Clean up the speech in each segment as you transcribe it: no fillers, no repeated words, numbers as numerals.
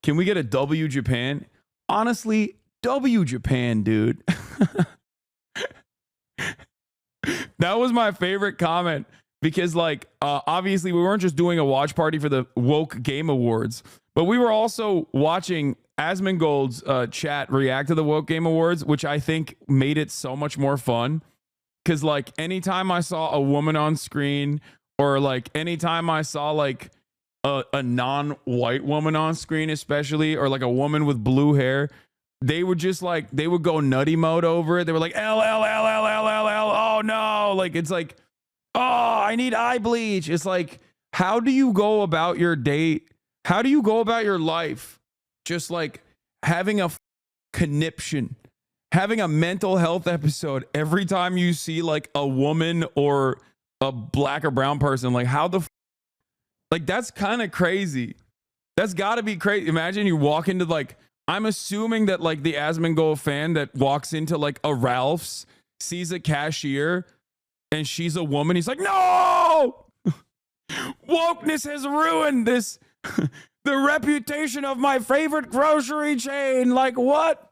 Can we get a W Japan? Honestly, W Japan, dude. That was my favorite comment because, like, obviously we weren't just doing a watch party for the Woke Game Awards, but we were also watching Asmongold's chat react to the Woke Game Awards, which I think made it so much more fun. Because, like, anytime I saw a woman on screen, or like anytime I saw like a non-white woman on screen, especially, or like a woman with blue hair, they would just like, they would go nutty mode over it. They were like, L, L, L, L, L, L, L. Oh no. Like, it's like, oh, I need eye bleach. It's like, how do you go about your day? How do you go about your life? Just like having a conniption, having a mental health episode every time you see like a woman or a black or brown person. Like, how the like, that's kind of crazy. That's got to be crazy. Imagine you walk into, like, I'm assuming that like the Asmongold fan that walks into like a Ralph's, sees a cashier and she's a woman. He's like, no, wokeness has ruined this, the reputation of my favorite grocery chain. Like, what?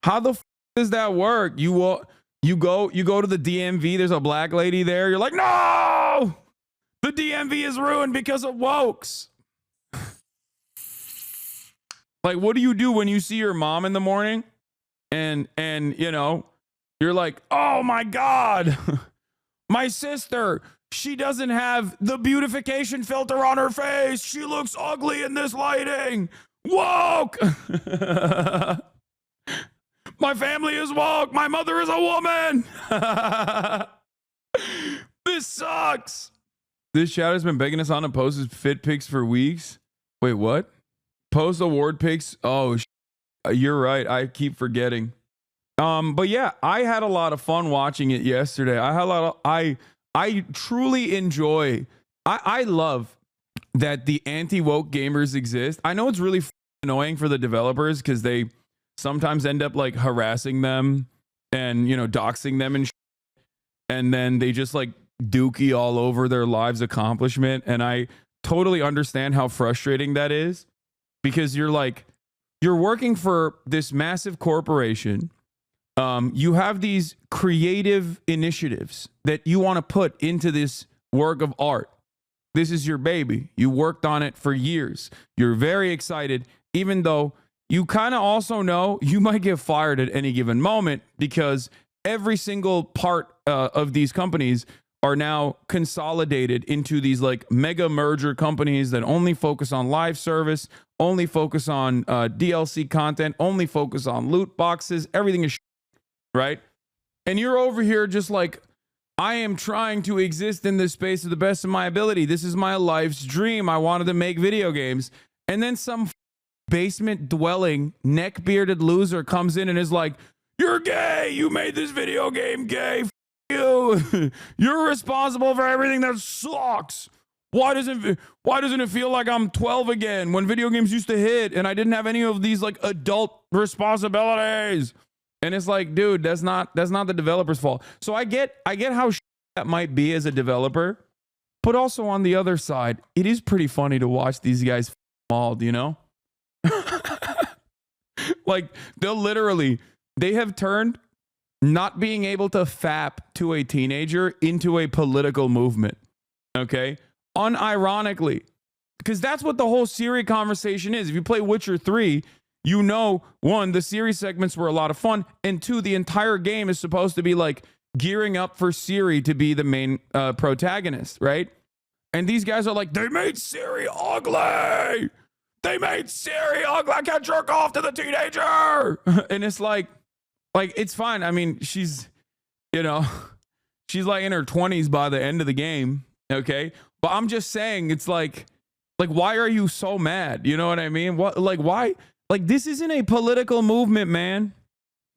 How the does that work? You go to the DMV. There's a black lady there. You're like, no, the DMV is ruined because of wokes. Like, what do you do when you see your mom in the morning and you know, you're like, oh my God, my sister, she doesn't have the beautification filter on her face. She looks ugly in this lighting. Woke. My family is woke. My mother is a woman. This sucks. This chat has been begging us on to post his fit pics for weeks. Wait, what? Post award pics. Oh, you're right. I keep forgetting. But yeah, I had a lot of fun watching it yesterday. I had a lot of, I truly enjoy. I love that the anti-woke gamers exist. I know it's really annoying for the developers because they sometimes end up like harassing them and, you know, doxing them and then they just like dookie all over their lives' accomplishment. And I totally understand how frustrating that is. Because you're like, you're working for this massive corporation. You have these creative initiatives that you want to put into this work of art. This is your baby. You worked on it for years. You're very excited, even though you kind of also know you might get fired at any given moment because every single part of these companies are now consolidated into these like mega merger companies that only focus on live service, only focus on DLC content, only focus on loot boxes. Everything is right. And you're over here just like, I am trying to exist in this space to the best of my ability. This is my life's dream. I wanted to make video games. And then some basement dwelling, neck bearded loser comes in and is like, you're gay. You made this video game gay. You. You're responsible for everything that sucks. Why doesn't it feel like I'm 12 again when video games used to hit and I didn't have any of these like adult responsibilities? And it's like, dude, that's not the developer's fault. So I get how that might be as a developer, but also on the other side, it is pretty funny to watch these guys mauled, you know? Like they have turned not being able to fap to a teenager into a political movement. Okay? Unironically. Because that's what the whole Siri conversation is. If you play Witcher 3, you know, one, the Siri segments were a lot of fun, and two, the entire game is supposed to be like gearing up for Siri to be the main protagonist, right? And these guys are like, they made Siri ugly. They made Siri ugly. I can't jerk off to the teenager. And it's like, it's fine. I mean, she's, you know, she's like in her 20s by the end of the game. Okay. But I'm just saying, it's like, why are you so mad? You know what I mean? What, like, why? Like, this isn't a political movement, man.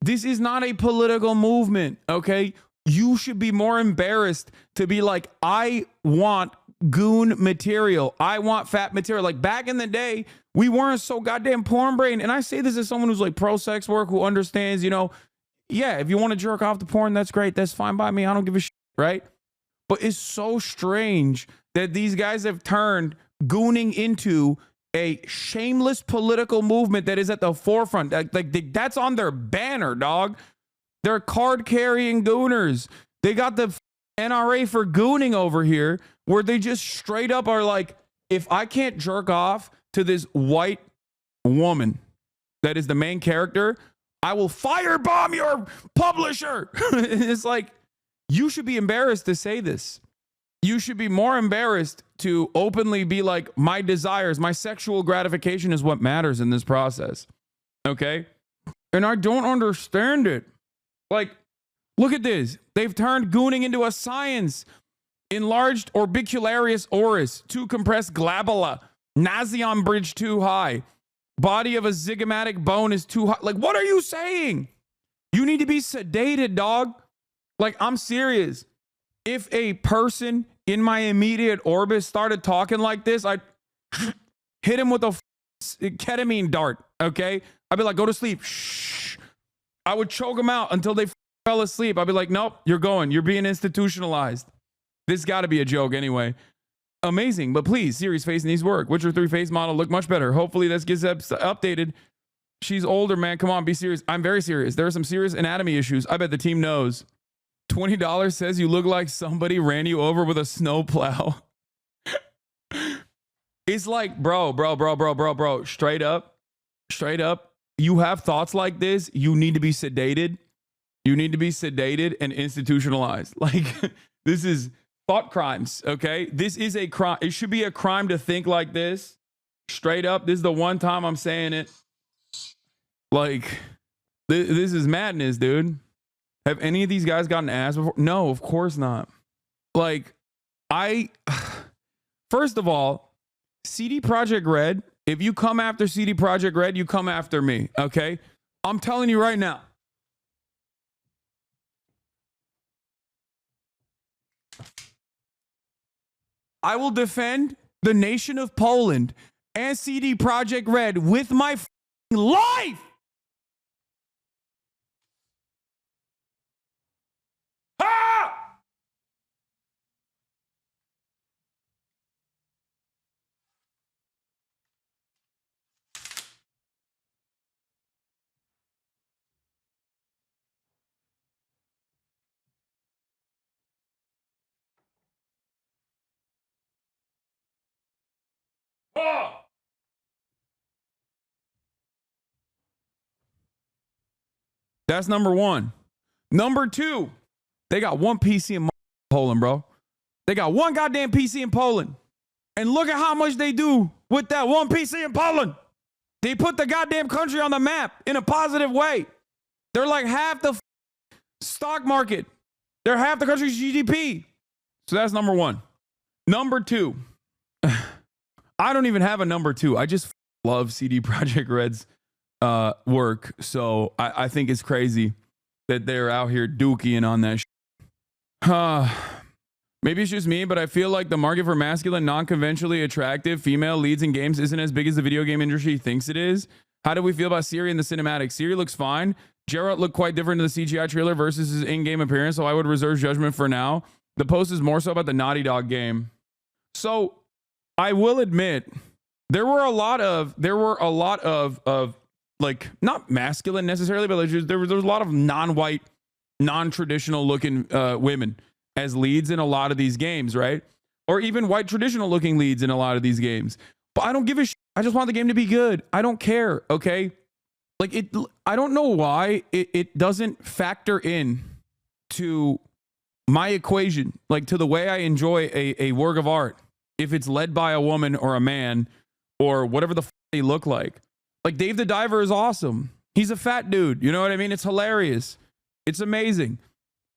This is not a political movement. Okay. You should be more embarrassed to be like, I want goon material. I want fat material. Like back in the day, we weren't so goddamn porn brain. And I say this as someone who's like pro sex work, who understands, you know, yeah, if you want to jerk off the porn, that's great. That's fine by me. I don't give a shit, right? But it's so strange that these guys have turned gooning into a shameless political movement that is at the forefront. Like that's on their banner, dog. They're card carrying gooners. They got the NRA for gooning over here, where they just straight up are like, if I can't jerk off to this white woman that is the main character, I will firebomb your publisher. It's like, you should be embarrassed to say this. You should be more embarrassed to openly be like, my desires, my sexual gratification is what matters in this process. Okay? And I don't understand it. Like, look at this. They've turned gooning into a science. Enlarged orbicularis oris, too compressed glabella, nasion bridge too high, body of a zygomatic bone is too high. Like, what are you saying? You need to be sedated, dog. Like, I'm serious. If a person in my immediate orbit started talking like this, I'd hit him with a ketamine dart, okay? I'd be like, go to sleep. Shh. I would choke them out until they fell asleep. I'd be like, nope, you're going. You're being institutionalized. This got to be a joke anyway. Amazing, but please, series face needs work. Witcher 3 face model look much better. Hopefully this gets updated. She's older, man. Come on, be serious. I'm very serious. There are some serious anatomy issues. I bet the team knows. $20 says you look like somebody ran you over with a snowplow. It's like, bro. Straight up. You have thoughts like this. You need to be sedated. You need to be sedated and institutionalized. Like, this is thought crimes, okay? This is a crime. It should be a crime to think like this. Straight up. This is the one time I'm saying it. Like, this is madness, dude. Have any of these guys gotten ass before? No, of course not. Like, first of all, CD Projekt Red, if you come after CD Projekt Red, you come after me, okay? I'm telling you right now. I will defend the nation of Poland and CD Projekt Red with my life. Ah! Ah! That's number one. Number two, they got one PC in Poland, bro. They got one goddamn PC in Poland. And look at how much they do with that one PC in Poland. They put the goddamn country on the map in a positive way. They're like half the stock market. They're half the country's GDP. So that's number one. Number two, I don't even have a number two. I just love CD Projekt Red's work. So I think it's crazy that they're out here dookie on that maybe it's just me, but I feel like the market for masculine, non-conventionally attractive female leads in games isn't as big as the video game industry thinks it is. How do we feel about Siri in the cinematic? Siri looks fine. Geralt looked quite different in the CGI trailer versus his in-game appearance, so I would reserve judgment for now. The post is more so about the Naughty Dog game. So I will admit there were a lot of like, not masculine necessarily, but like there was a lot of non-white, non-traditional looking women as leads in a lot of these games, right? Or even white traditional looking leads in a lot of these games. But I don't give a shit. I just want the game to be good. I don't care, okay? Like, I don't know why it doesn't factor in to my equation, like to the way I enjoy a work of art, if it's led by a woman or a man or whatever the they look like. Like, Dave the Diver is awesome. He's a fat dude. You know what I mean? It's hilarious. It's amazing.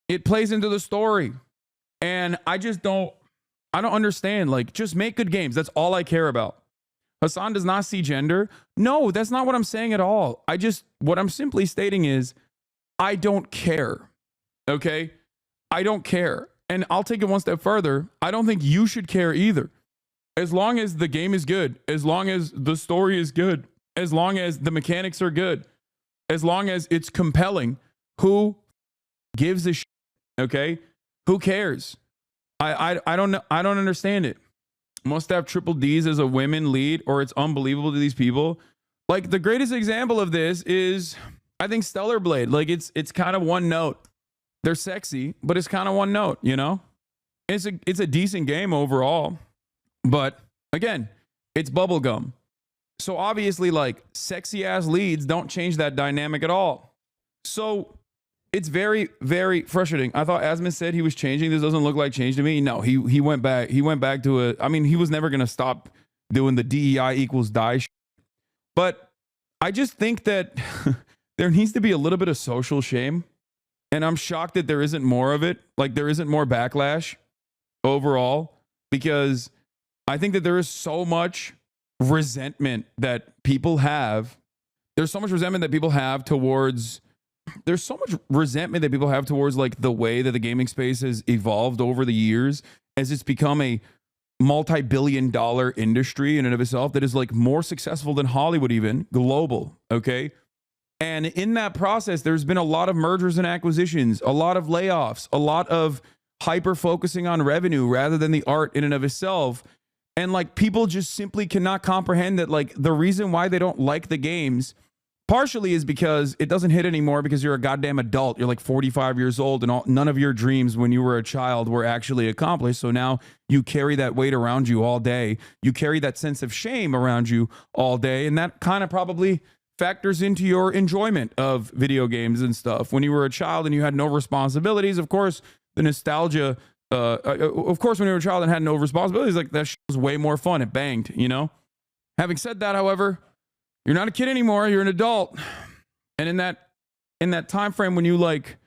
It plays into the story. And I don't understand. Like, just make good games. That's all I care about. Hasan does not see gender. No, that's not what I'm saying at all. What I'm simply stating is, I don't care. Okay? I don't care. And I'll take it one step further. I don't think you should care either. As long as the game is good, as long as the story is good, as long as the mechanics are good, as long as it's compelling, who gives a shit? Okay? Who cares? I don't know. I don't understand it. must have triple D's as a women lead, or it's unbelievable to these people. Like, the greatest example of this is, I think, Stellar Blade. Like, it's kind of one note. They're sexy, but it's kind of one note, you know? It's a decent game overall. But again, it's bubblegum. So obviously, like, sexy ass leads don't change that dynamic at all. So it's very, very frustrating. I thought Asmin said he was changing. This doesn't look like change to me. No, he went back. He went back to a, I mean, he was never going to stop doing the DEI equals die shit. But I just think that there needs to be a little bit of social shame. And I'm shocked that there isn't more of it. Like, there isn't more backlash overall, because I think that there is so much resentment that people have. There's so much resentment that people have towards, like, the way that the gaming space has evolved over the years, as it's become a multi-billion-dollar industry in and of itself that is, like, more successful than Hollywood, even global. Okay. And in that process, there's been a lot of mergers and acquisitions, a lot of layoffs, a lot of hyper focusing on revenue rather than the art in and of itself. And, like, people just simply cannot comprehend that, like, the reason why they don't like the games partially is because it doesn't hit anymore because you're a goddamn adult. You're like 45 years old, and none of your dreams when you were a child were actually accomplished. So now you carry that weight around you all day. You carry that sense of shame around you all day. And that kind of probably factors into your enjoyment of video games and stuff. When you were a child and you had no responsibilities, of course, the nostalgia, of course, when you were a child and had no responsibilities, like, that shit was way more fun. It banged, you know? Having said that, however, you're not a kid anymore. You're an adult. And in that time frame, when you, like,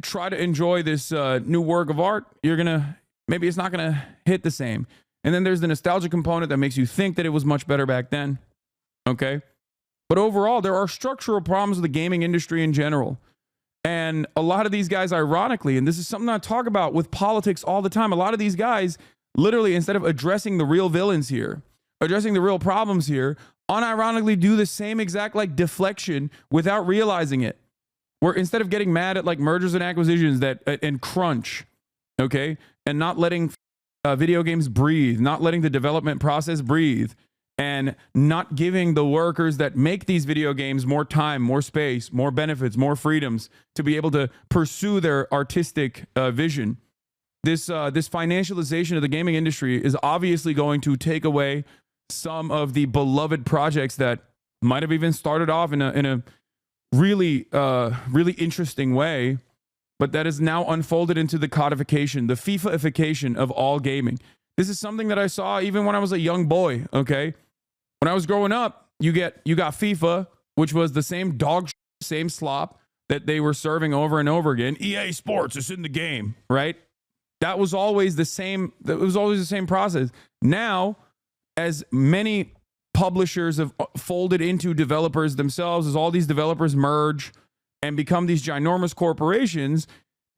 try to enjoy this new work of art, maybe it's not gonna hit the same. And then there's the nostalgia component that makes you think that it was much better back then. Okay? But overall, there are structural problems with the gaming industry in general. And a lot of these guys, ironically, and this is something I talk about with politics all the time, a lot of these guys, literally, instead of addressing the real villains here, addressing the real problems here, unironically do the same exact, like, deflection without realizing it. Where instead of getting mad at, like, mergers and acquisitions and crunch, okay, and not letting video games breathe, not letting the development process breathe, and not giving the workers that make these video games more time, more space, more benefits, more freedoms to be able to pursue their artistic vision. This financialization of the gaming industry is obviously going to take away some of the beloved projects that might have even started off in a really interesting way, but that is now unfolded into the codification, the FIFA-ification of all gaming. This is something that I saw even when I was a young boy. Okay. When I was growing up, you got FIFA, which was the same dog, same slop that they were serving over and over again. EA Sports is in the game, right? That was always the same. That was always the same process. Now, as many publishers have folded into developers themselves, as all these developers merge and become these ginormous corporations,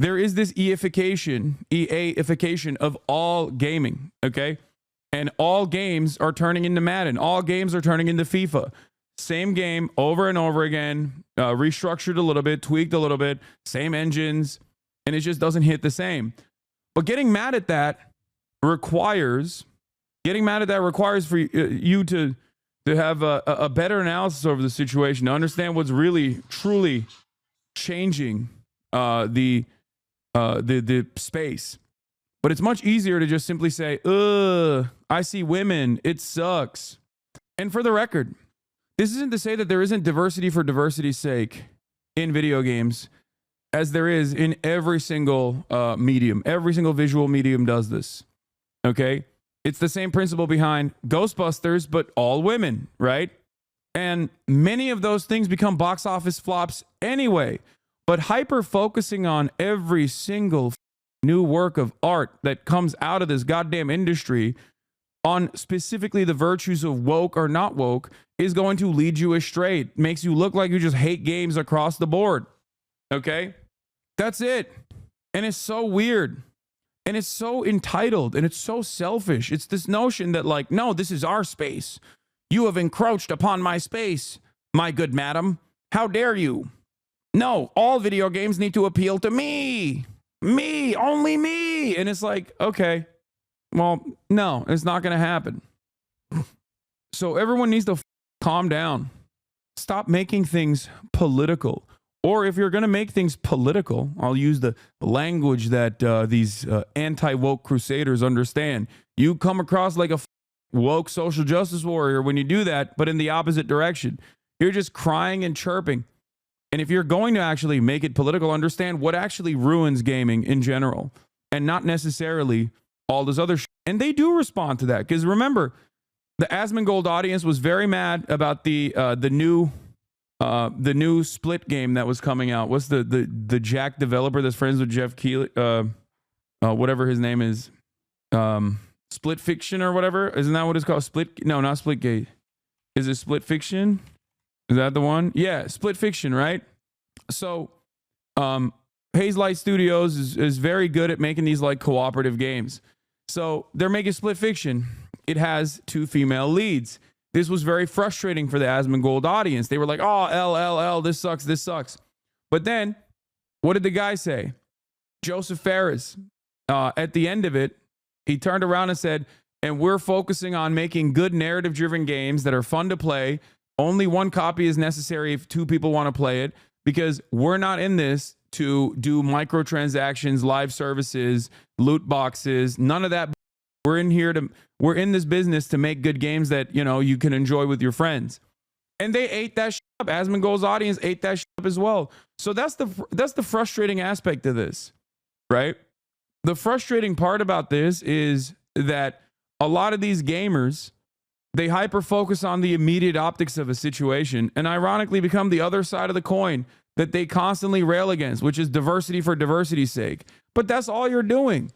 there is this EA-ification of all gaming. Okay. And all games are turning into Madden. All games are turning into FIFA. Same game over and over again, restructured a little bit, tweaked a little bit, same engines, and it just doesn't hit the same. But getting mad at that requires for you to have a better analysis over the situation, to understand what's really, truly changing the space. But it's much easier to just simply say, I see women, it sucks. And for the record, this isn't to say that there isn't diversity for diversity's sake in video games, as there is in every single medium. Every single visual medium does this. Okay? It's the same principle behind Ghostbusters, but all women, right? And many of those things become box office flops anyway. But hyper focusing on every single new work of art that comes out of this goddamn industry on specifically the virtues of woke or not woke is going to lead you astray. It makes you look like you just hate games across the board. Okay? That's it. And it's so weird. And it's so entitled and it's so selfish. It's this notion that, like, no, this is our space. You have encroached upon my space, my good madam. How dare you? No, all video games need to appeal to me. Me, only me. And it's like, okay, Well, no, it's not going to happen. So everyone needs to calm down. Stop making things political. Or if you're going to make things political, I'll use the language that these anti-woke crusaders understand. You come across like a woke social justice warrior when you do that, but in the opposite direction. You're just crying and chirping. And if you're going to actually make it political, understand what actually ruins gaming in general and not necessarily all this other shit. And they do respond to that. Because remember, the Asmongold audience was very mad about the new Split game that was coming out. What's the Jack developer that's friends with Jeff Keighley, whatever his name is, Split Fiction or whatever? Isn't that what it's called? No, not Split Gate. Is it Split Fiction? Is that the one? Yeah, Split Fiction, right? So, Haze Light Studios is very good at making these like cooperative games. So they're making Split Fiction. It has 2 female leads. This was very frustrating for the Asmongold audience. They were like, oh, L, this sucks, this sucks. But then, what did the guy say? Joseph Ferris, at the end of it, he turned around and said, and we're focusing on making good narrative-driven games that are fun to play. Only 1 copy is necessary if 2 people want to play it, because we're not in this to do microtransactions, live services, loot boxes, none of that. We're in this business to make good games that, you know, you can enjoy with your friends. And they ate that shit up. Asmongold's audience ate that shit up as well. So that's the frustrating aspect of this, right? The frustrating part about this is that a lot of these gamers, they hyper focus on the immediate optics of a situation and ironically become the other side of the coin that they constantly rail against, which is diversity for diversity's sake. But that's all you're doing.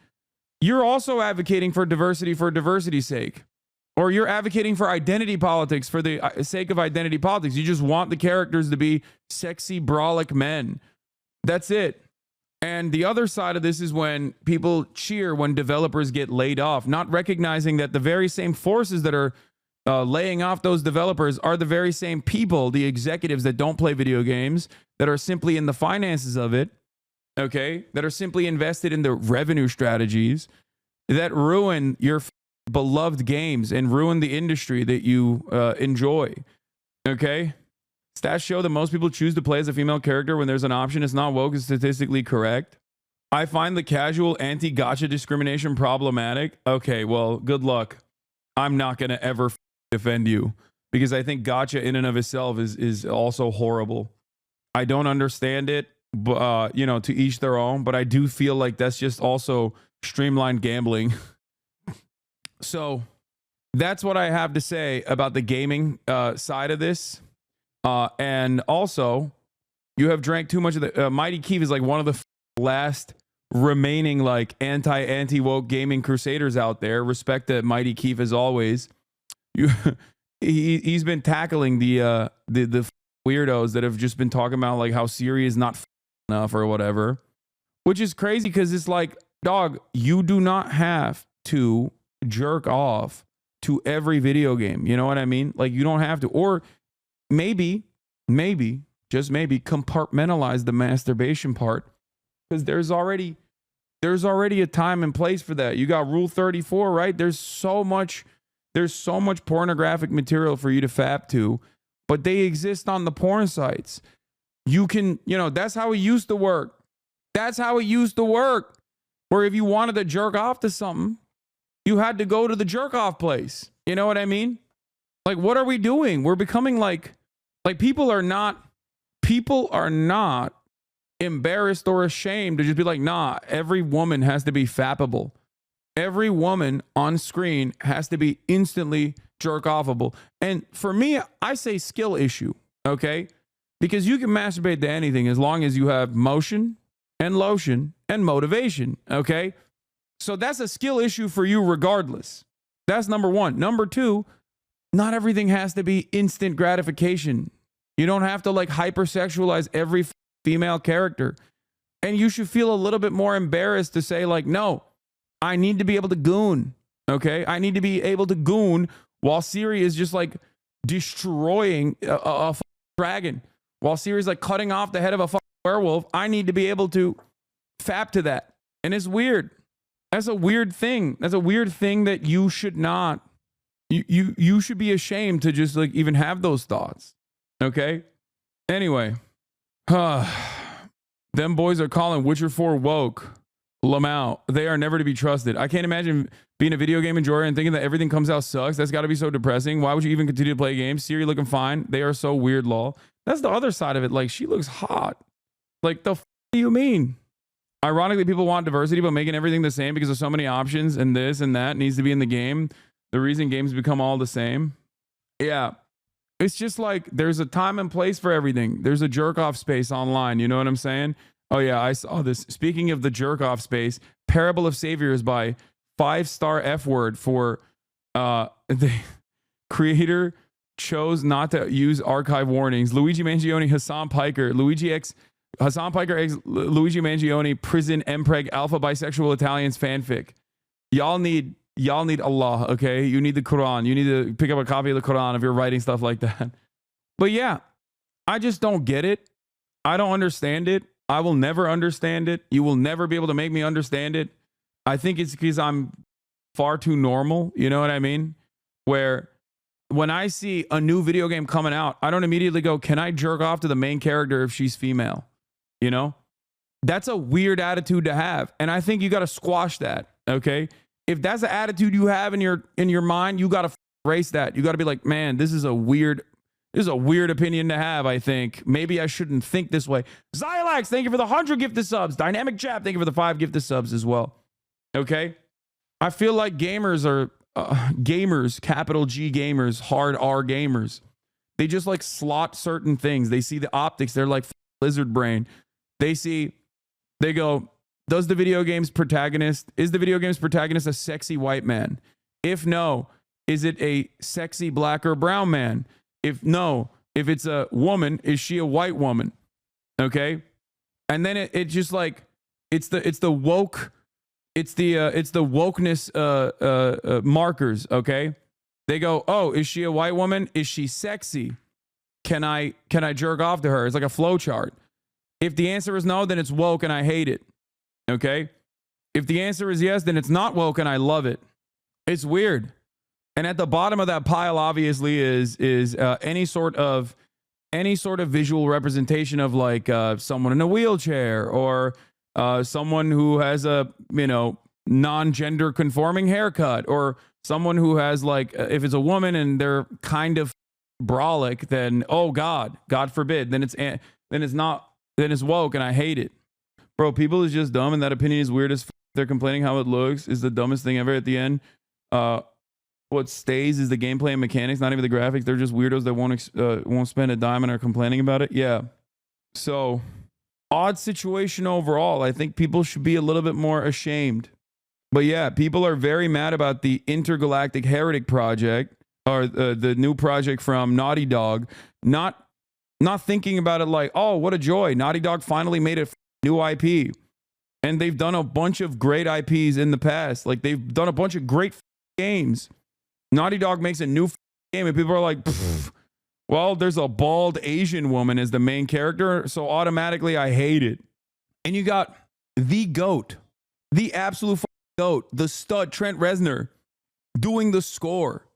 You're also advocating for diversity's sake. Or you're advocating for identity politics for the sake of identity politics. You just want the characters to be sexy, brolic men. That's it. And the other side of this is when people cheer when developers get laid off, not recognizing that the very same forces that are laying off those developers are the very same people, the executives that don't play video games, that are simply in the finances of it, okay, that are simply invested in the revenue strategies that ruin your beloved games and ruin the industry that you enjoy, okay? Stats show that most people choose to play as a female character when there's an option. It's not woke, it's statistically correct. I find the casual anti-gacha discrimination problematic. Okay, well, good luck. I'm not going to ever defend you because I think gacha in and of itself is also horrible. I don't understand it, but you know, to each their own, but I do feel like that's just also streamlined gambling. So that's what I have to say about the gaming side of this. And also, you have drank too much of the Mighty Keith is like one of the last remaining like anti-woke gaming crusaders out there. Respect to Mighty Keith as always. He's been tackling the weirdos that have just been talking about like how Siri is not enough or whatever, which is crazy because it's like, dog, you do not have to jerk off to every video game. You know what I mean? Like you don't have to, or maybe, just maybe compartmentalize the masturbation part because there's already a time and place for that. You got Rule 34, right? There's so much pornographic material for you to fap to, but they exist on the porn sites. You can, you know, that's how it used to work. Where if you wanted to jerk off to something, you had to go to the jerk off place. You know what I mean? Like, what are we doing? We're becoming like people are not embarrassed or ashamed to just be like, nah, every woman has to be fappable. Every woman on screen has to be instantly jerk offable. And for me, I say skill issue, okay? Because you can masturbate to anything as long as you have motion and lotion and motivation, okay? So that's a skill issue for you regardless. That's number one. Number two, not everything has to be instant gratification. You don't have to like hypersexualize every female character. And you should feel a little bit more embarrassed to say like, no, I need to be able to goon, okay? I need to be able to goon while Siri is just like destroying a dragon. While Siri's like cutting off the head of a werewolf, I need to be able to fap to that. And it's weird. That's a weird thing. That's a weird thing that you should not. You should be ashamed to just like even have those thoughts. Okay. Anyway, them boys are calling Witcher 4 woke. Lamau, they are never to be trusted. I can't imagine being a video game enjoyer and thinking that everything comes out sucks. That's got to be so depressing. Why would you even continue to play games? Siri looking fine. They are so weird, lol. That's the other side of it. Like, she looks hot. Like, the do you mean? Ironically, people want diversity, but making everything the same because there's so many options and this and that needs to be in the game. The reason games become all the same. Yeah. It's just like there's a time and place for everything. There's a jerk off space online. You know what I'm saying? Oh, yeah, I saw this. Speaking of the jerk off space, Parable of Saviors by 5-star F word for the creator chose not to use archive warnings. Luigi Mangione, Hasan Piker, Hasan Piker X, Luigi Mangione, prison Mpreg, alpha bisexual Italians fanfic. Y'all need Allah, okay? You need the Quran. You need to pick up a copy of the Quran if you're writing stuff like that. But yeah, I just don't get it. I don't understand it. I will never understand it. You will never be able to make me understand it. I think it's because I'm far too normal. You know what I mean? Where when I see a new video game coming out, I don't immediately go, can I jerk off to the main character if she's female? You know? That's a weird attitude to have. And I think you got to squash that. Okay? If that's the attitude you have in your mind, you got to erase that. You got to be like, man, this is a weird opinion to have, I think. Maybe I shouldn't think this way. Zylax, thank you for the 100 gifted subs. Dynamic Chap, thank you for the 5 gifted subs as well. Okay? I feel like gamers are gamers, capital G gamers, hard R gamers. They just like slot certain things. They see the optics. They're like lizard brain. They go, is the video game's protagonist a sexy white man? If no, is it a sexy black or brown man? If it's a woman, is she a white woman? Okay. And then it just like, it's the wokeness markers. Okay. They go, oh, is she a white woman? Is she sexy? Can I jerk off to her? It's like a flow chart. If the answer is no, then it's woke and I hate it. Okay. If the answer is yes, then it's not woke and I love it. It's weird. And at the bottom of that pile, obviously, is any sort of visual representation of like someone in a wheelchair or someone who has a non-gender conforming haircut, or someone who has like if it's a woman and they're kind of brolic, then oh God forbid, then it's woke and I hate it, bro. People is just dumb and that opinion is weird as they're complaining how it looks is the dumbest thing ever. At the end, what stays is the gameplay and mechanics, not even the graphics. They're just weirdos that won't spend a dime and are complaining about it. Yeah. So, odd situation overall. I think people should be a little bit more ashamed. But yeah, people are very mad about the Intergalactic Heretic project, or the new project from Naughty Dog. Not thinking about it like, oh, what a joy. Naughty Dog finally made a new IP. And they've done a bunch of great IPs in the past. Like, they've done a bunch of great games. Naughty Dog makes a new game and people are like, well, there's a bald Asian woman as the main character, so automatically I hate it. And you got the GOAT, the absolute GOAT, the stud Trent Reznor doing the score.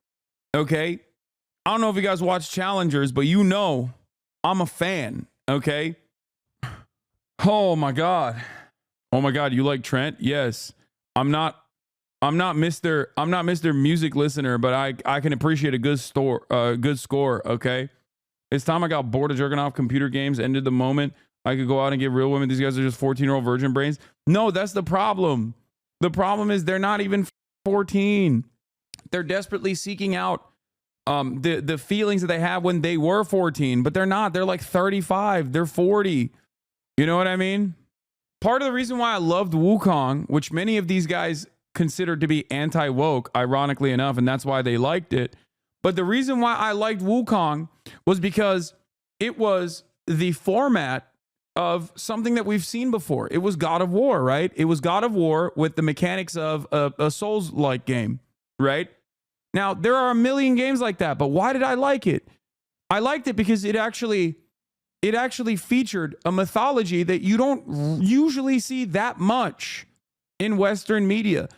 Okay? I don't know if you guys watch Challengers, but you know I'm a fan. Okay? Oh my God. Oh my God, you like Trent? Yes. I'm not Mr. Music Listener, but I can appreciate a good score, okay? It's time I got bored of jerking off computer games, ended the moment I could go out and get real women. These guys are just 14-year-old virgin brains. No, that's the problem. The problem is they're not even 14. They're desperately seeking out the feelings that they have when they were 14, but they're not. They're like 35. They're 40. You know what I mean? Part of the reason why I loved Wukong, which many of these guys considered to be anti-woke, ironically enough, and that's why they liked it. But the reason why I liked Wukong was because it was the format of something that we've seen before. It was God of War, right? It was God of War with the mechanics of a Souls-like game, right? Now, there are a million games like that, but why did I like it? I liked it because it actually featured a mythology that you don't usually see that much. in Western media.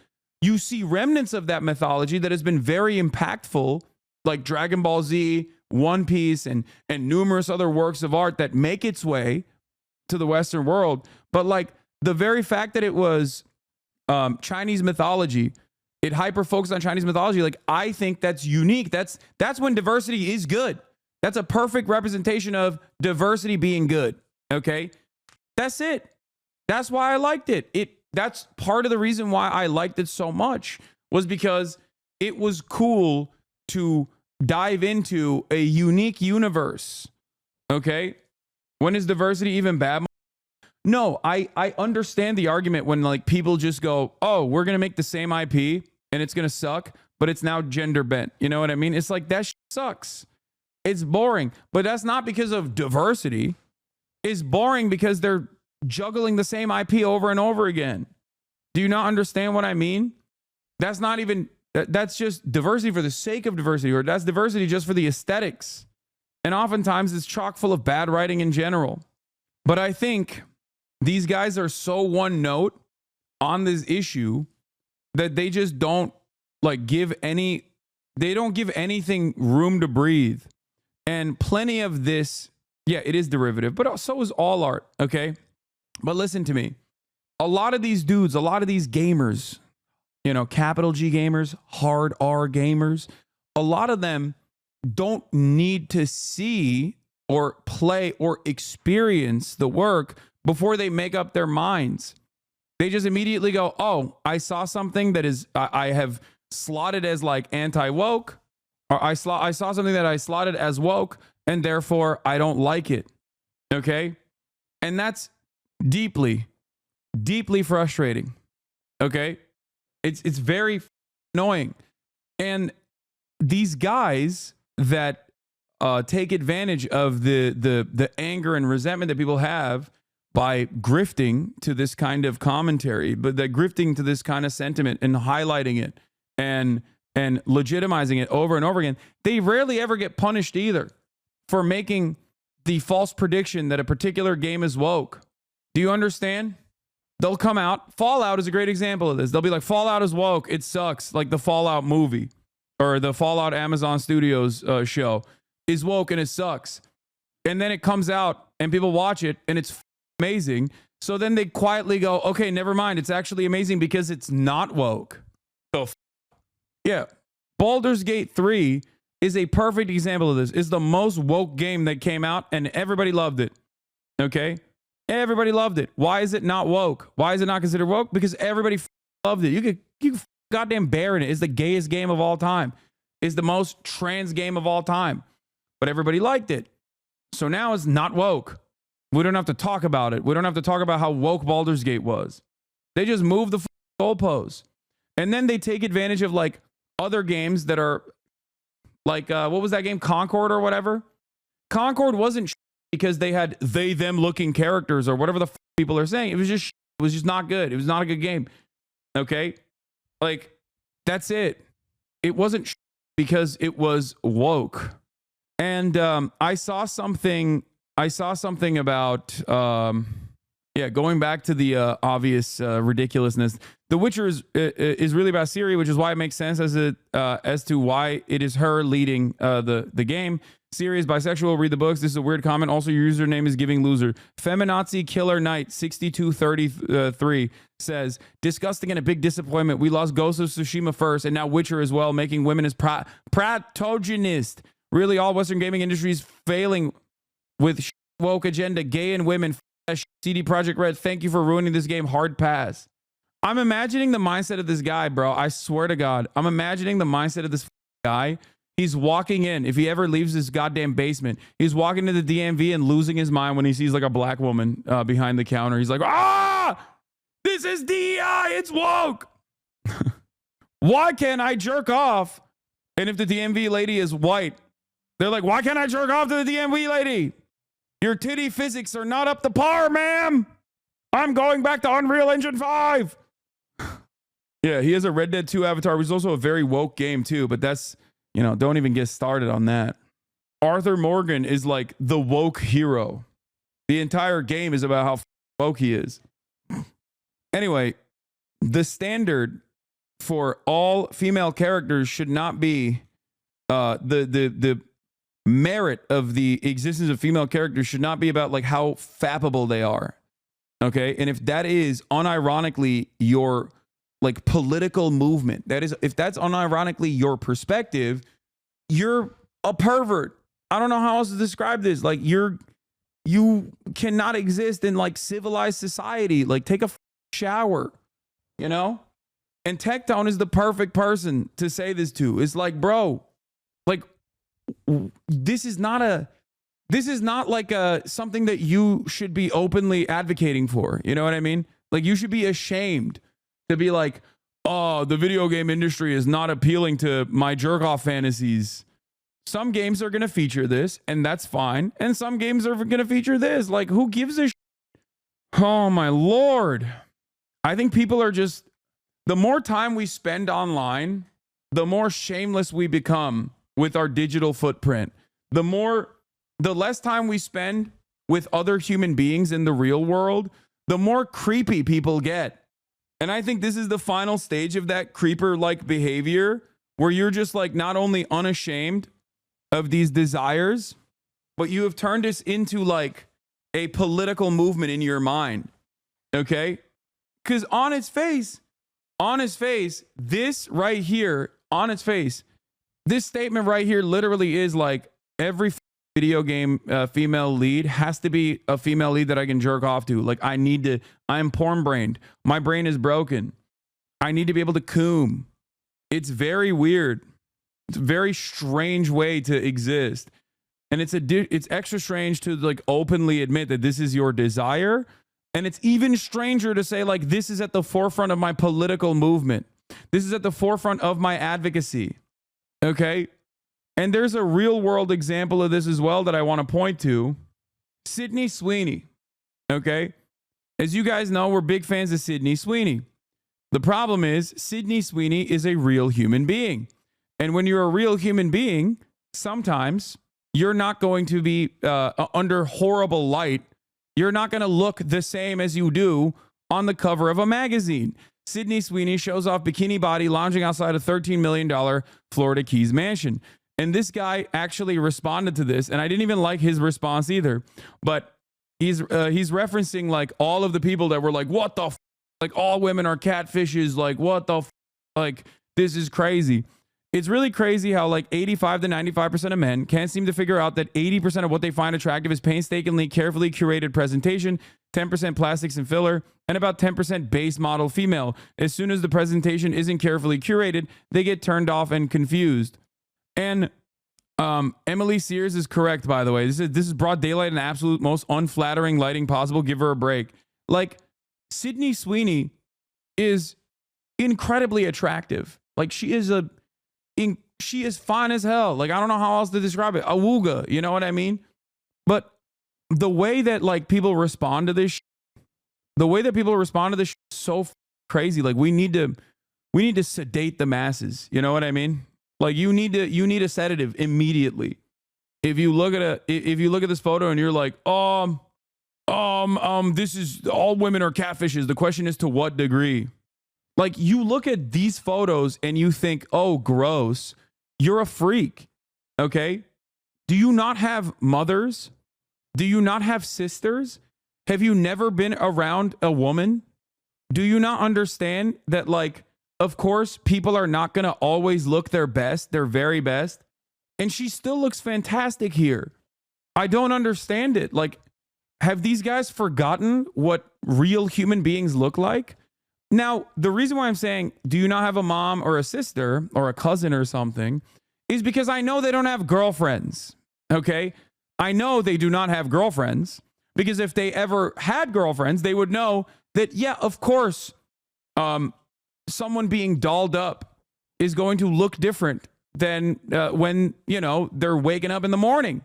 You see remnants of that mythology that has been very impactful, like Dragon Ball Z, One Piece, and numerous other works of art that make its way to the Western world. But like the very fact that it was Chinese mythology, it hyper focused on Chinese mythology. Like, I think that's unique. That's when diversity is good. That's a perfect representation of diversity being good. Okay, that's it. That's why I liked it. That's part of the reason why I liked it so much, was because it was cool to dive into a unique universe. Okay, when is diversity even bad? No, I understand the argument when like people just go, oh, we're gonna make the same IP and it's gonna suck, but it's now gender bent. You know what I mean? It's like, that sucks. It's boring. But that's not because of diversity. It's boring because they're juggling the same IP over and over again. Do you not understand what I mean? That's not even, that's just diversity for the sake of diversity, or that's diversity just for the aesthetics. And oftentimes it's chock full of bad writing in general. But I think these guys are so one note on this issue that they just don't like they don't give anything room to breathe. And plenty of this, yeah, it is derivative, but so is all art, okay? But listen to me. A lot of these dudes, a lot of these gamers, you know, capital G gamers, hard R gamers, a lot of them don't need to see or play or experience the work before they make up their minds. They just immediately go, oh, I saw something that is, I have slotted as like anti-woke, or I saw something that I slotted as woke, and therefore I don't like it. Okay? And that's deeply, deeply frustrating. Okay? It's very annoying. And these guys that take advantage of the anger and resentment that people have by grifting to this kind of commentary, but they're grifting to this kind of sentiment and highlighting it and legitimizing it over and over again, they rarely ever get punished either for making the false prediction that a particular game is woke. Do you understand? They'll come out. Fallout is a great example of this. They'll be like, Fallout is woke. It sucks. Like the Fallout movie or the Fallout Amazon Studios show is woke and it sucks. And then it comes out and people watch it and it's amazing. So then they quietly go, okay, never mind. It's actually amazing because it's not woke. So yeah, Baldur's Gate 3 is a perfect example of this. It's the most woke game that came out and everybody loved it. Okay? Everybody loved it. Why is it not woke? Why is it not considered woke? Because everybody loved it. You could goddamn bear in it. It's the gayest game of all time. It's the most trans game of all time. But everybody liked it. So now it's not woke. We don't have to talk about it. We don't have to talk about how woke Baldur's Gate was. They just move the goalposts. And then they take advantage of like other games that are like, what was that game? Concord or whatever? Concord wasn't because they had them looking characters or whatever the people are saying. It was just not good. It was not a good game. Okay? Like, that's it. It wasn't because it was woke. And I saw something about going back to the obvious ridiculousness. The Witcher is really about Ciri, which is why it makes sense as to why it is her leading the game. Ciri is bisexual. Read the books. This is a weird comment. Also, your username is giving loser. Feminazi Killer Knight 6233 says, disgusting and a big disappointment. We lost Ghost of Tsushima first, and now Witcher as well, making women as protagonist. Really, all Western gaming industries failing with woke agenda, gay and women. CD Projekt Red, thank you for ruining this game. Hard pass. I'm imagining the mindset of this guy, bro. I swear to God, I'm imagining the mindset of this guy. He's walking in. If he ever leaves his goddamn basement, he's walking to the DMV and losing his mind when he sees like a black woman behind the counter. He's like, this is DEI. It's woke. Why can't I jerk off? And if the DMV lady is white, they're like, why can't I jerk off to the DMV lady? Your titty physics are not up to par, ma'am. I'm going back to Unreal Engine 5. Yeah, he has a Red Dead 2 avatar, which is also a very woke game too, but that's, don't even get started on that. Arthur Morgan is like the woke hero. The entire game is about how woke he is. Anyway, the standard for all female characters should not be the merit of the existence of female characters should not be about like how fappable they are. Okay. And if that is unironically your like political movement, that is, if that's unironically your perspective, you're a pervert. I don't know how else to describe this. Like you cannot exist in like civilized society. Like take a shower, you know? And Tectone is the perfect person to say this to. It's like, bro, like this is not like something that you should be openly advocating for. You know what I mean? Like you should be ashamed to be like, oh, the video game industry is not appealing to my jerk off fantasies. Some games are going to feature this, and that's fine. And some games are going to feature this. Like, who gives a shit? Oh, my Lord. I think people are just, the more time we spend online, the more shameless we become with our digital footprint. The less time we spend with other human beings in the real world, the more creepy people get. And I think this is the final stage of that creeper-like behavior where you're just like not only unashamed of these desires, but you have turned this into like a political movement in your mind. Okay? Because on its face, this right here, on its face, this statement right here literally is like every video game female lead has to be a female lead that I can jerk off to. Like I'm porn brained. My brain is broken. I need to be able to coom. It's very weird. It's a very strange way to exist. And it's extra strange to like openly admit that this is your desire. And it's even stranger to say like, this is at the forefront of my political movement. This is at the forefront of my advocacy. Okay. And there's a real world example of this as well that I want to point to. Sydney Sweeney. Okay. As you guys know, we're big fans of Sydney Sweeney. The problem is Sydney Sweeney is a real human being. And when you're a real human being, sometimes you're not going to be under horrible light. You're not going to look the same as you do on the cover of a magazine. Sydney Sweeney shows off bikini body lounging outside a $13 million Florida Keys mansion. And this guy actually responded to this, and I didn't even like his response either. But he's referencing like all of the people that were like, what the like all women are catfishes, like what the like this is crazy. It's really crazy how like 85 to 95% of men can't seem to figure out that 80% of what they find attractive is painstakingly, carefully curated presentation, 10% plastics and filler, and about 10% base model female. As soon as the presentation isn't carefully curated, they get turned off and confused. And Emily Sears is correct, by the way. This is broad daylight and absolute most unflattering lighting possible. Give her a break. Like, Sydney Sweeney is incredibly attractive. Like, she is fine as hell. Like, I don't know how else to describe it. Awooga, you know what I mean? But the way that like people respond to this, is so crazy. Like, we need to sedate the masses. You know what I mean? Like you need a sedative immediately. If you look at this photo and you're like, this is all women are catfishes. The question is to what degree? Like you look at these photos and you think, oh, gross. You're a freak. Okay. Do you not have mothers? Do you not have sisters? Have you never been around a woman? Do you not understand that like, of course, people are not going to always look their best, their very best. And she still looks fantastic here. I don't understand it. Like, have these guys forgotten what real human beings look like? Now, the reason why I'm saying, do you not have a mom or a sister or a cousin or something, is because I know they don't have girlfriends. Okay? I know they do not have girlfriends because if they ever had girlfriends, they would know that, yeah, of course, someone being dolled up is going to look different than when, you know, they're waking up in the morning.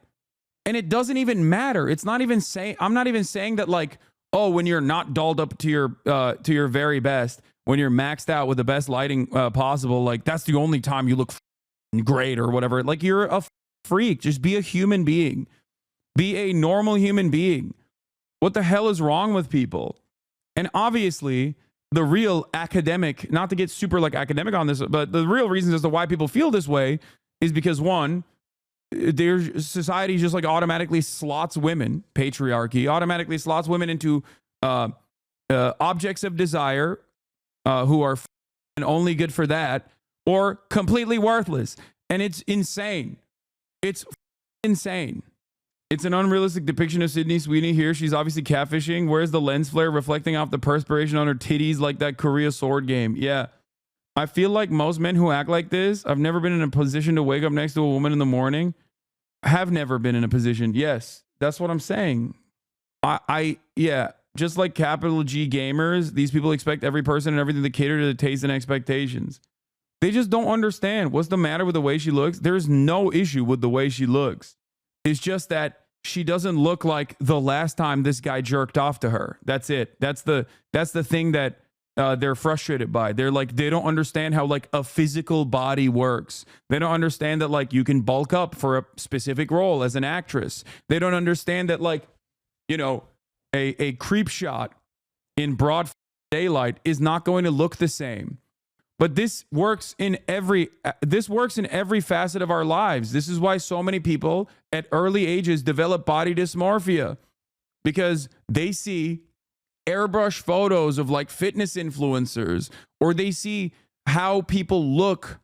And it doesn't even matter. It's not even saying, I'm not even saying that like, oh, when you're not dolled up to your very best, when you're maxed out with the best lighting possible, like that's the only time you look great or whatever. Like you're a freak. Just be a human being. Be a normal human being. What the hell is wrong with people? And obviously, the real academic, not to get super like academic on this, but the real reasons as to why people feel this way is because one, their society just like automatically slots women, patriarchy automatically slots women into objects of desire, who are and only good for that, or completely worthless. And it's insane. It's insane. It's an unrealistic depiction of Sydney Sweeney here. She's obviously catfishing. Where's the lens flare reflecting off the perspiration on her titties like that Korea sword game? Yeah. I feel like most men who act like this, I've never been in a position to wake up next to a woman in the morning. Have never been in a position. Yes, that's what I'm saying. Yeah, just like capital G gamers, these people expect every person and everything to cater to the taste and expectations. They just don't understand what's the matter with the way she looks. There's no issue with the way she looks. It's just that she doesn't look like the last time this guy jerked off to her. That's it. That's the thing that they're frustrated by. They're like, they don't understand how like a physical body works. They don't understand that like you can bulk up for a specific role as an actress. They don't understand that like, you know, a creep shot in broad daylight is not going to look the same. But this works in every facet of our lives. This is why so many people at early ages develop body dysmorphia, because they see airbrush photos of like fitness influencers, or they see how people look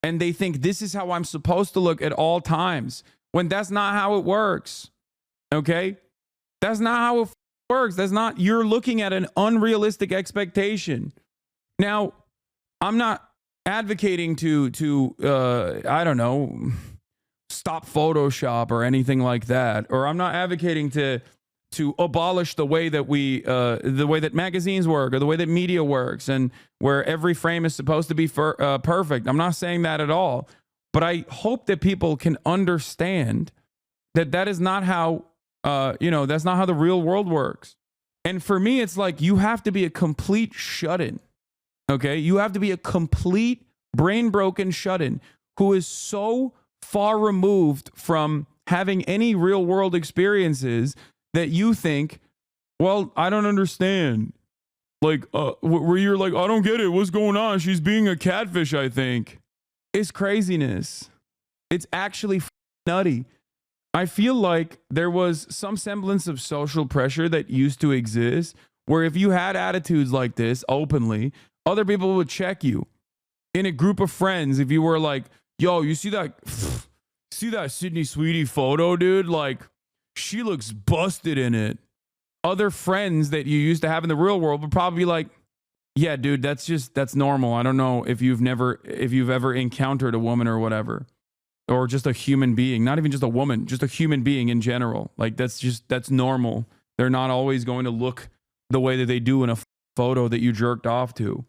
and they think this is how I'm supposed to look at all times, when that's not how it works. Okay? That's not how it works. That's not, you're looking at an unrealistic expectation. Now, I'm not advocating to I don't know, stop Photoshop or anything like that, or I'm not advocating to abolish the way that the way that magazines work or the way that media works and where every frame is supposed to be perfect. I'm not saying that at all, but I hope that people can understand that that is not how that's not how the real world works. And for me, it's like you have to be a complete shut-in. Okay, you have to be a complete brain broken shut-in who is so far removed from having any real world experiences that you think, well, I don't understand. Like, where you're like, I don't get it. What's going on? She's being a catfish, I think. It's craziness. It's actually nutty. I feel like there was some semblance of social pressure that used to exist, where if you had attitudes like this openly, other people would check you in a group of friends. If you were like, yo, you see that Sydney Sweeney photo, dude? Like, she looks busted in it. Other friends that you used to have in the real world would probably be like, yeah, dude, that's normal. I don't know if you've ever encountered a woman or whatever, or just a human being, not even just a woman, just a human being in general. Like, that's normal. They're not always going to look the way that they do in a photo that you jerked off to.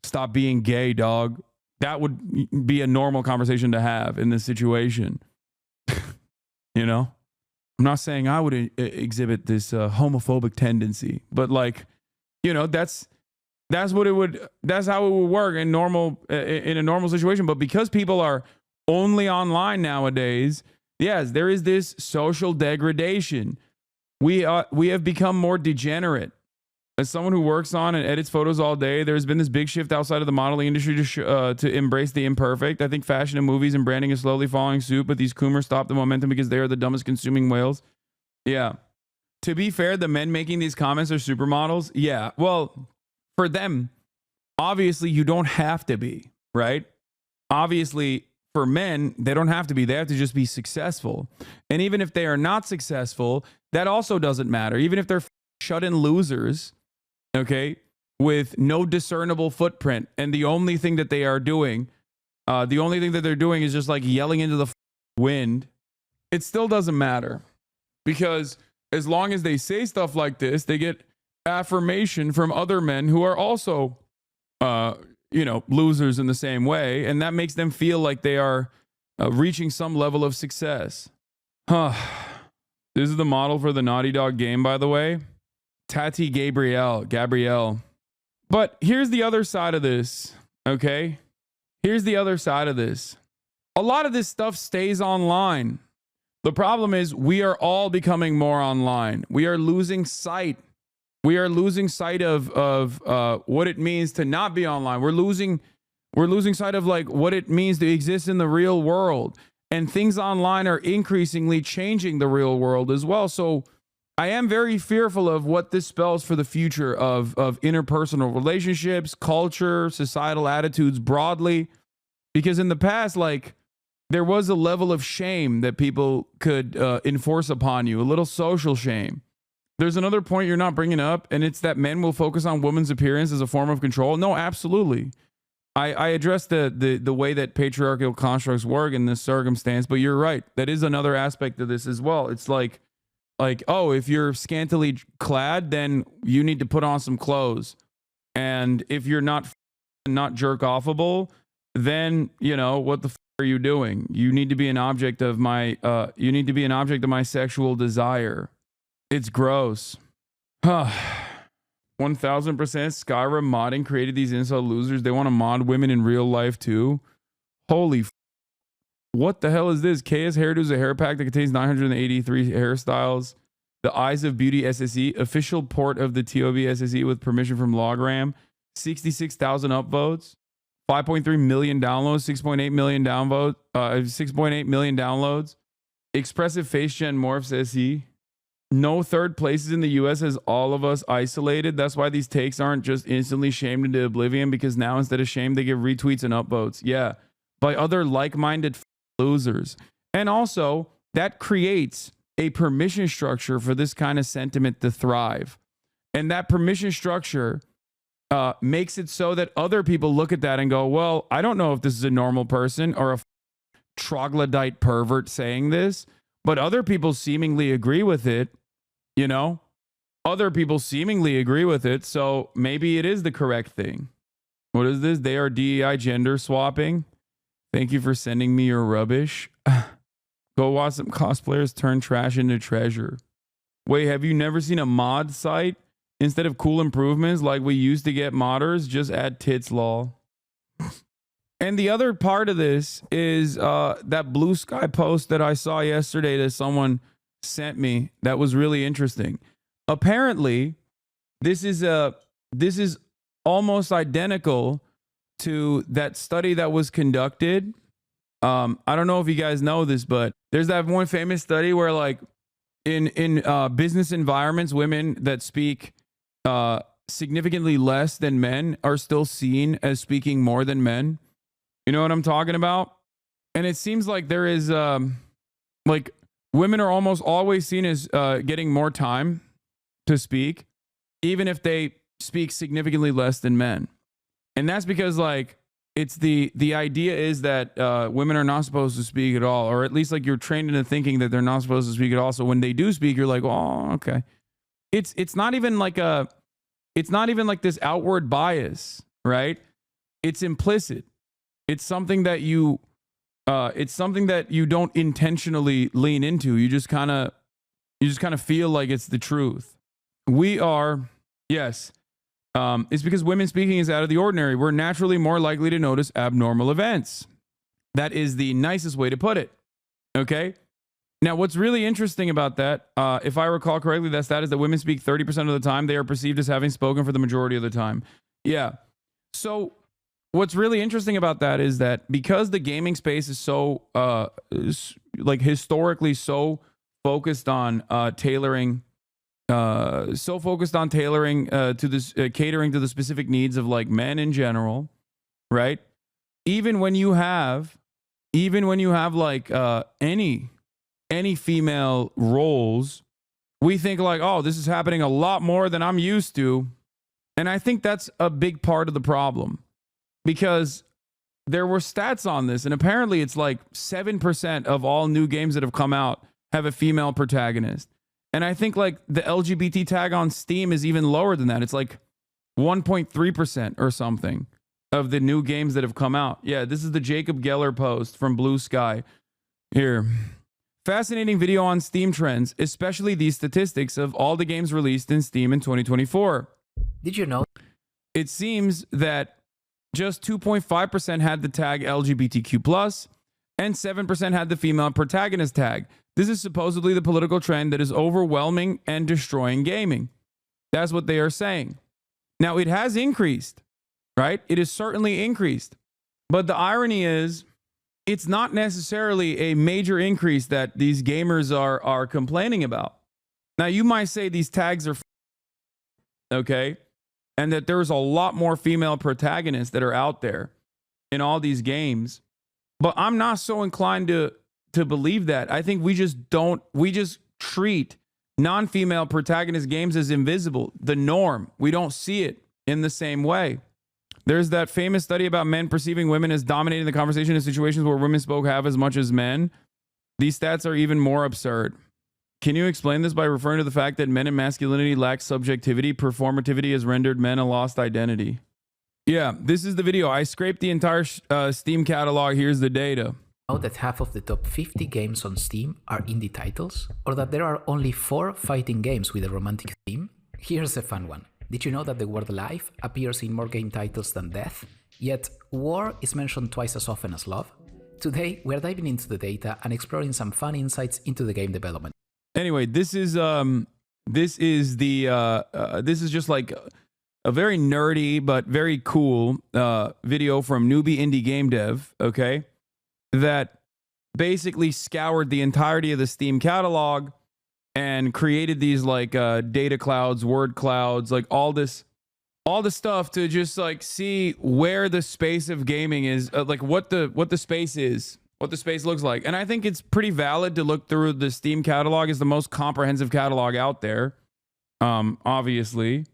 Stop being gay, dog. That would be a normal conversation to have in this situation. You know, I'm not saying I would exhibit this homophobic tendency, but like, you know, that's how it would work in a normal situation. But because people are only online nowadays, yes, there is this social degradation. We have become more degenerate. As someone who works on and edits photos all day, there's been this big shift outside of the modeling industry to embrace the imperfect. I think fashion and movies and branding is slowly following suit, but these coomers stop the momentum because they are the dumbest consuming whales. Yeah. To be fair, the men making these comments are supermodels. Yeah. Well, for them, obviously you don't have to be, right? Obviously, for men, they don't have to be. They have to just be successful. And even if they are not successful, that also doesn't matter. Even if they're shut-in losers, okay, with no discernible footprint, and the only thing that they're doing is just like yelling into the wind, it still doesn't matter, because as long as they say stuff like this, they get affirmation from other men who are also losers in the same way, and that makes them feel like they are reaching some level of success. This is the model for the Naughty Dog game, by the way. Tati Gabrielle. But here's the other side of this, okay? Here's the other side of this. A lot of this stuff stays online. The problem is we are all becoming more online. We are losing sight We are losing sight of what it means to not be online. We're losing sight of like what it means to exist in the real world. And things online are increasingly changing the real world as well. So I am very fearful of what this spells for the future of interpersonal relationships, culture, societal attitudes broadly. Because in the past, like, there was a level of shame that people could enforce upon you, a little social shame. There's another point you're not bringing up, and it's that men will focus on women's appearance as a form of control. No, absolutely. I address the way that patriarchal constructs work in this circumstance, but you're right. That is another aspect of this as well. It's like, oh, if you're scantily clad, then you need to put on some clothes. And if you're not jerk offable, then, you know, what the are you doing? You need to be an object of my sexual desire. It's gross. 1000% Skyrim modding created these incel losers. They want to mod women in real life too. Holy what the hell is this? KS Hairdo is a hair pack that contains 983 hairstyles. The Eyes of Beauty SSE, official port of the TOB SSE with permission from Logram. 66,000 upvotes. 5.3 million downloads, 6.8 million downvotes, 6.8 million downloads. Expressive face gen morphs SE. No third places in the US has all of us isolated. That's why these takes aren't just instantly shamed into oblivion, because now instead of shame, they give retweets and upvotes. Yeah, by other like-minded losers. And also, that creates a permission structure for this kind of sentiment to thrive. And that permission structure makes it so that other people look at that and go, well, I don't know if this is a normal person or a troglodyte pervert saying this, but other people seemingly agree with it. You know, other people seemingly agree with it. So maybe it is the correct thing. What is this? They are DEI gender swapping. Thank you for sending me your rubbish. Go watch some cosplayers turn trash into treasure. Wait, have you never seen a mod site? Instead of cool improvements like we used to get modders, just add tits lol. And the other part of this is that Blue Sky post that I saw yesterday that someone sent me that was really interesting. Apparently, this is almost identical to that study that was conducted. I don't know if you guys know this, but there's that one famous study where, like, in business environments, women that speak significantly less than men are still seen as speaking more than men. You know what I'm talking about? And it seems like there is like women are almost always seen as getting more time to speak, even if they speak significantly less than men. And that's because, like, it's the idea is that women are not supposed to speak at all, or at least, like, you're trained into thinking that they're not supposed to speak at all. So when they do speak, you're like, oh, okay. It's not even like this outward bias, right? It's implicit. It's something that you don't intentionally lean into. You just kind of feel like it's the truth. We are, yes. It's because women speaking is out of the ordinary. We're naturally more likely to notice abnormal events. That is the nicest way to put it. Okay. Now, what's really interesting about that, if I recall correctly, that stat is that women speak 30% of the time. They are perceived as having spoken for the majority of the time. Yeah. So what's really interesting about that is that because the gaming space is so, like, historically so focused on tailoring to this, catering to the specific needs of, like, men in general, right? Even when you have like any female roles, we think like, oh, this is happening a lot more than I'm used to. And I think that's a big part of the problem, because there were stats on this, and apparently it's like 7% of all new games that have come out have a female protagonist. And I think, like, the LGBT tag on Steam is even lower than that. It's like 1.3% or something of the new games that have come out. Yeah, this is the Jacob Geller post from Blue Sky. Here. Fascinating video on Steam trends, especially these statistics of all the games released in Steam in 2024. Did you know? It seems that just 2.5% had the tag LGBTQ+, and 7% had the female protagonist tag. This is supposedly the political trend that is overwhelming and destroying gaming. That's what they are saying. Now, it has increased, right? It has certainly increased. But the irony is, it's not necessarily a major increase that these gamers are complaining about. Now, you might say these tags are okay, and that there's a lot more female protagonists that are out there in all these games. But I'm not so inclined to believe that. I think we just treat non-female protagonist games as invisible, the norm. We don't see it in the same way. There's that famous study about men perceiving women as dominating the conversation in situations where women spoke half as much as men. These stats are even more absurd. Can you explain this by referring to the fact that men and masculinity lack subjectivity? Performativity has rendered men a lost identity. Yeah, this is the video. I scraped the entire Steam catalog. Here's the data. Know that half of the top 50 games on Steam are indie titles? Or that there are only 4 fighting games with a romantic theme? Here's a fun one. Did you know that the word life appears in more game titles than death? Yet war is mentioned twice as often as love? Today, we're diving into the data and exploring some fun insights into the game development. Anyway, this is just like a very nerdy but very cool video from Newbie Indie Game Dev, okay? That basically scoured the entirety of the Steam catalog and created these like data clouds, word clouds, like all this stuff to just like see where the space of gaming is, like what the space is, what the space looks like. And I think it's pretty valid to look through the Steam catalog. Is the most comprehensive catalog out there. Obviously,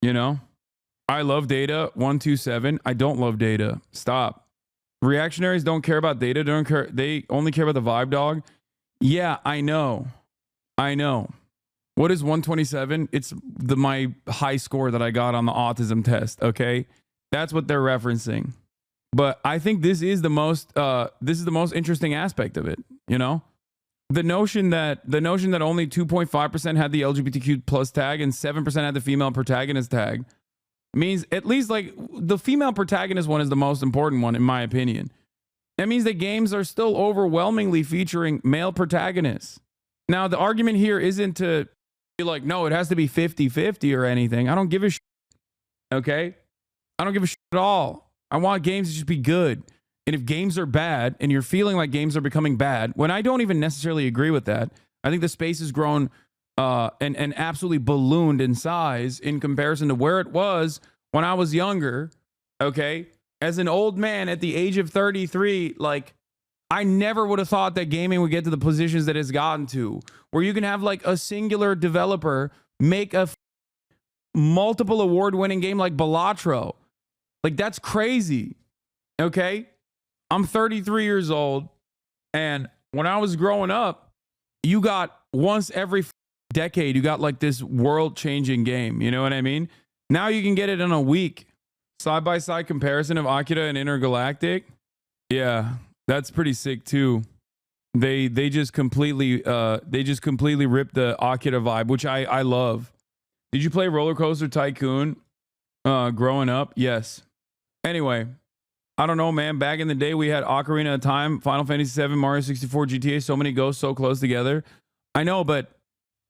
you know, I love data 127. I don't love data. Stop. Reactionaries don't care about data. They only care about the vibe, dog. Yeah, I know. What is 127? It's my high score that I got on the autism test. Okay, that's what they're referencing. But I think this is the most interesting aspect of it. You know, the notion that only 2.5% had the LGBTQ plus tag and 7% had the female protagonist tag means at least like the female protagonist one is the most important one in my opinion. That means that games are still overwhelmingly featuring male protagonists. Now, the argument here isn't to be like, no, it has to be 50-50 or anything. I don't give a shit. Okay? I don't give a shit at all. I want games to just be good. And if games are bad and you're feeling like games are becoming bad, when I don't even necessarily agree with that, I think the space has grown and absolutely ballooned in size in comparison to where it was when I was younger. Okay? As an old man at the age of 33, like, I never would have thought that gaming would get to the positions that it's gotten to, where you can have like a singular developer make a multiple award-winning game like Balatro. Like, that's crazy. Okay? I'm 33 years old, and when I was growing up, you got once every decade, you got like this world-changing game. You know what I mean? Now you can get it in a week. Side-by-side comparison of Akira and Intergalactic. Yeah. That's pretty sick too. They just completely ripped the Akira vibe, which I love. Did you play Roller Coaster Tycoon growing up? Yes. Anyway, I don't know, man. Back in the day, we had Ocarina of Time, Final Fantasy VII, Mario 64, GTA. So many ghosts so close together. I know, but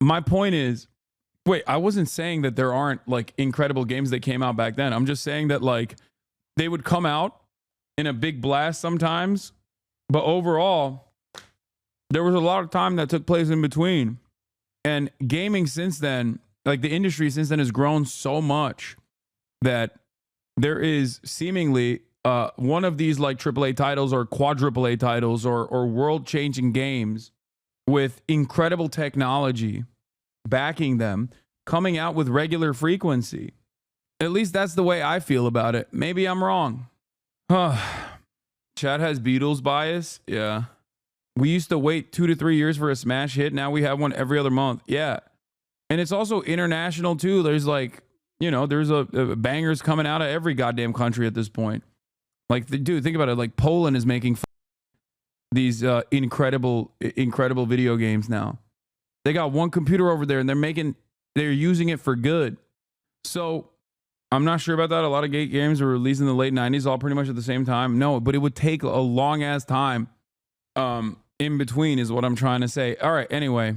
my point is, wait, I wasn't saying that there aren't like incredible games that came out back then. I'm just saying that like they would come out in a big blast sometimes. But overall, there was a lot of time that took place in between. And gaming since then, like the industry since then has grown so much that there is seemingly one of these like AAA titles or quadruple A titles or world-changing games with incredible technology backing them, coming out with regular frequency. At least that's the way I feel about it. Maybe I'm wrong. Chad has Beatles bias. Yeah. We used to wait 2 to 3 years for a smash hit. Now we have one every other month. Yeah. And it's also international too. There's like, you know, there's a bangers coming out of every goddamn country at this point. Like, dude, think about it. Like Poland is making these incredible video games now. They got one computer over there and they're using it for good. So I'm not sure about that. A lot of gate games were released in the late 90s, all pretty much at the same time. No, but it would take a long ass time in between is what I'm trying to say. All right, anyway.